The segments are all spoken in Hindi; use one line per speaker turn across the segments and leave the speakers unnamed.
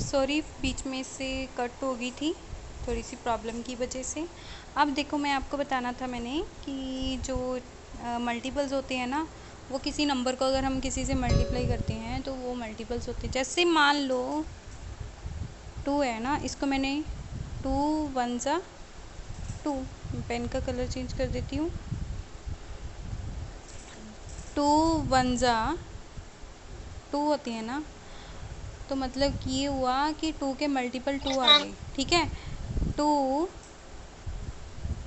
सॉरी, बीच में से कट हो गई थी थोड़ी सी प्रॉब्लम की वजह से। अब देखो, मैं आपको बताना था मैंने कि जो मल्टीपल्स होते हैं ना, वो किसी नंबर को अगर हम किसी से मल्टीप्लाई करते हैं तो वो मल्टीपल्स होते हैं। जैसे मान लो 2 है ना, इसको मैंने 2 वन ज़ा 2, पेन का कलर चेंज कर देती हूँ। 2 वन ज़ा 2 होती है ना, तो मतलब ये हुआ कि 2 के मल्टीपल 2 आ गए, ठीक है। 2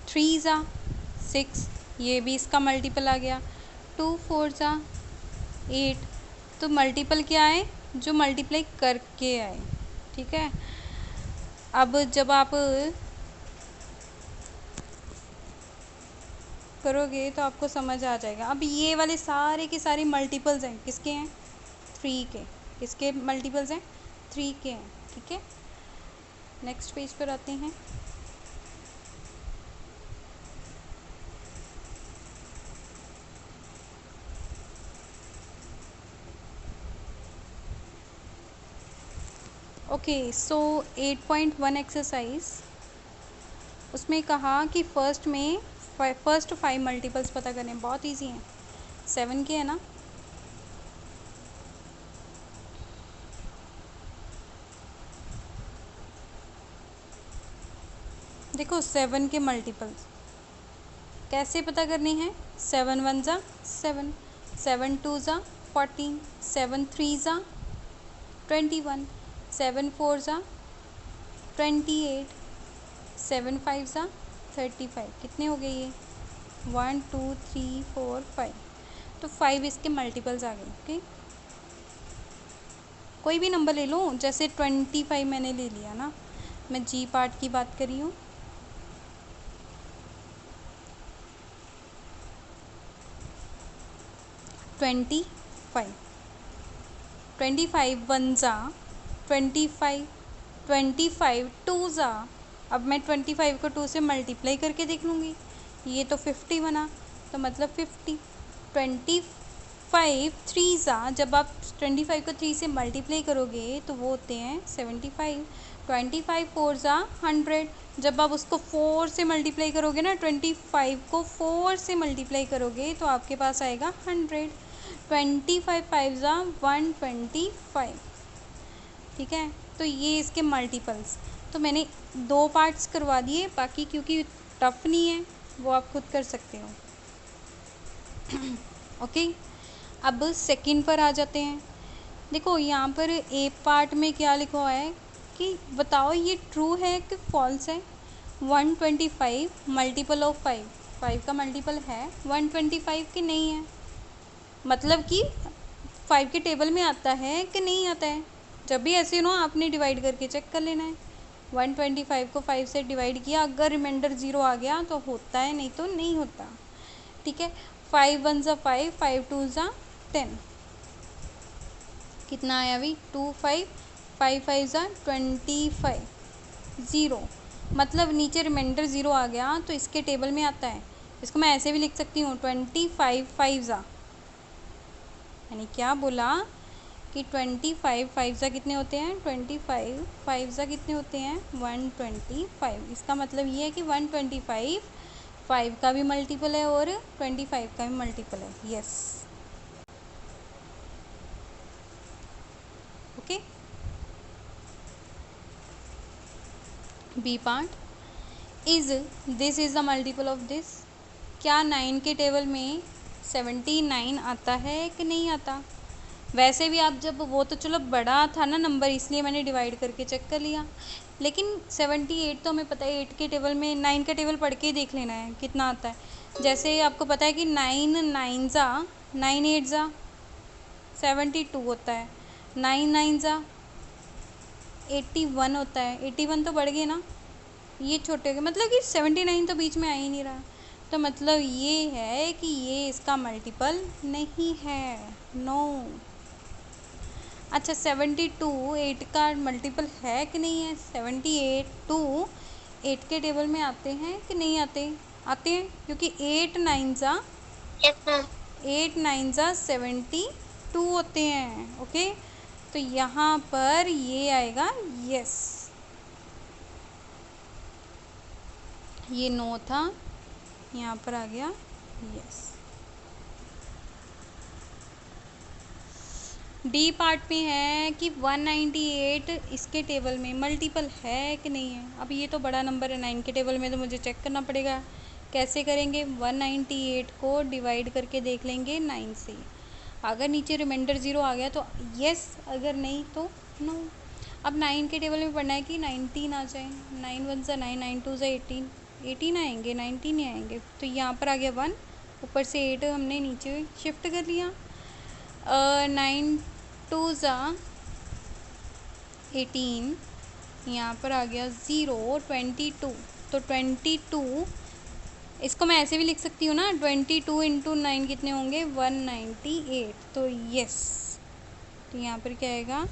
3 ज़ा 6, ये भी इसका मल्टीपल आ गया। 2 4 ज़ा 8, तो मल्टीपल क्या आए, जो मल्टीप्लाई करके आए, ठीक है। अब जब आप करोगे तो आपको समझ आ जाएगा। अब ये वाले सारे के सारे मल्टीपल्स हैं, किसके हैं, 3 के। किसके मल्टीपल्स हैं, 3 के हैं, ठीक है। नेक्स्ट पेज पर आते हैं। ओके, सो 8.1 एक्सरसाइज, उसमें कहा कि फर्स्ट 5 मल्टीपल्स पता करने, बहुत इजी हैं। 7 के है ना, देखो 7 के मल्टीपल्स कैसे पता करने हैं। 7 वन ज़ा 7, 7 टू ज़ा 14, 7 थ्री ज़ा 21, 7 फोर ज़ा 28, 7 फाइव ज़ा 35। कितने हो गए ये, 1 2 3 4 5, तो 5 इसके मल्टीपल्स आ गए। ओके, कोई भी नंबर ले लो, जैसे 25 मैंने ले लिया ना, मैं जी पार्ट की बात कर रही हूँ। ट्वेंटी फाइव वन ज़ा 25, 25 टू ज़ा, अब मैं 25 को 2 से मल्टीप्लाई करके देख लूँगी, ये तो 50 बना, तो मतलब 50। 25 थ्री ज़ा, जब आप 25 को 3 से मल्टीप्लाई करोगे तो वो होते हैं 75। 25 फोर ज़ा 100, जब आप उसको 4 से मल्टीप्लाई करोगे ना, 25 को 4 से मल्टीप्लाई करोगे तो आपके पास आएगा 100। 25 फाइव ज़ा 125, ठीक है। तो ये इसके मल्टीपल्स, तो मैंने 2 पार्ट्स करवा दिए, बाकी क्योंकि टफ नहीं है वो आप खुद कर सकते हो। ओके, अब सेकंड पर आ जाते हैं। देखो यहाँ पर ए पार्ट में क्या लिखा हुआ है कि बताओ ये ट्रू है कि फॉल्स है। 125 मल्टीपल ऑफ 5, 5 का मल्टीपल है 125 कि नहीं है, मतलब कि 5 के टेबल में आता है कि नहीं आता है। जब भी ऐसे नो, आपने डिवाइड करके चेक कर लेना है। 125 को 5 से डिवाइड किया, अगर रिमाइंडर 0 आ गया तो होता है, नहीं तो नहीं होता, ठीक है। 5 वन ज़ा 5, 5 टू ज़ा 10, कितना आया अभी 25, 5 फाइव ज़ा 25, 0, मतलब नीचे रिमाइंडर 0 आ गया तो इसके टेबल में आता है। इसको मैं ऐसे भी लिख सकती हूँ 25 फाइव ज़ा, यानी क्या बोला कि 25 फाइव ज़ा कितने होते हैं, 25 फाइव ज़ा कितने होते हैं 125। इसका मतलब ये है कि 125 5 का भी मल्टीपल है और 25 का भी मल्टीपल है। Yes, okay. B part, is this is the multiple of this, क्या 9 के टेबल में 79 आता है कि नहीं आता। वैसे भी आप जब, वो तो चलो बड़ा था ना नंबर, इसलिए मैंने डिवाइड करके चेक कर लिया, लेकिन 78 तो हमें पता है, 8 के टेबल में 9 का टेबल पढ़ के ही देख लेना है कितना आता है। जैसे आपको पता है कि 9 नाइन ज़ा 9 8 ज़ा 72 होता है, 9 9 ज़ा 81 होता है, 81 तो बढ़ गए ना, ये छोटे हो गए, मतलब कि 79 तो बीच में आ ही नहीं रहा, तो मतलब ये है कि ये इसका मल्टीपल नहीं है, नो। अच्छा, 72 8 का मल्टीपल है कि नहीं है, 78 टू 8 के टेबल में आते हैं कि नहीं आते, आते हैं, क्योंकि 8 9 ज़ा 72 होते हैं, ओके। तो यहाँ पर ये आएगा यस, ये नो था, यहाँ पर आ गया यस। डी पार्ट में है कि 198 इसके टेबल में मल्टीपल है कि नहीं है। अब ये तो बड़ा नंबर है 9 के टेबल में, तो मुझे चेक करना पड़ेगा। कैसे करेंगे, 198 को डिवाइड करके देख लेंगे 9 से। अगर नीचे रिमाइंडर 0 आ गया तो यस, अगर नहीं तो नो। अब 9 के टेबल में पढ़ना है कि 19 आ जाए। 9 1 ज़ा 9, 9 2 ज़ा 18, 18 आएंगे, 19 नहीं आएंगे। तो यहाँ पर आ गया 1, ऊपर से 8 हमने नीचे शिफ्ट कर लिया। 9 2 ज़ा 18, यहाँ पर आ गया 0, 22। तो 22, इसको मैं ऐसे भी लिख सकती हूँ ना, 22 इंटू 9 कितने होंगे, 198। तो यस, तो यहाँ पर क्या आएगा,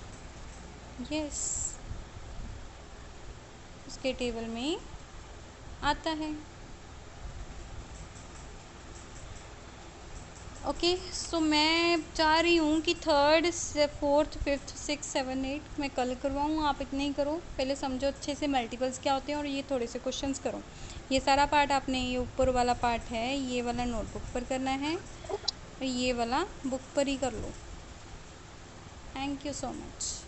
यस, उसके टेबल में आता है। ओके, सो मैं चाह रही हूँ कि 3rd 4th 5th 6th 7 8 मैं कल करवाऊँ। आप इतने ही करो, पहले समझो अच्छे से मल्टीपल्स क्या होते हैं और ये थोड़े से क्वेश्चंस करो। ये सारा पार्ट आपने, ये ऊपर वाला पार्ट है, ये वाला नोटबुक पर करना है और ये वाला बुक पर ही कर लो। Thank you so much.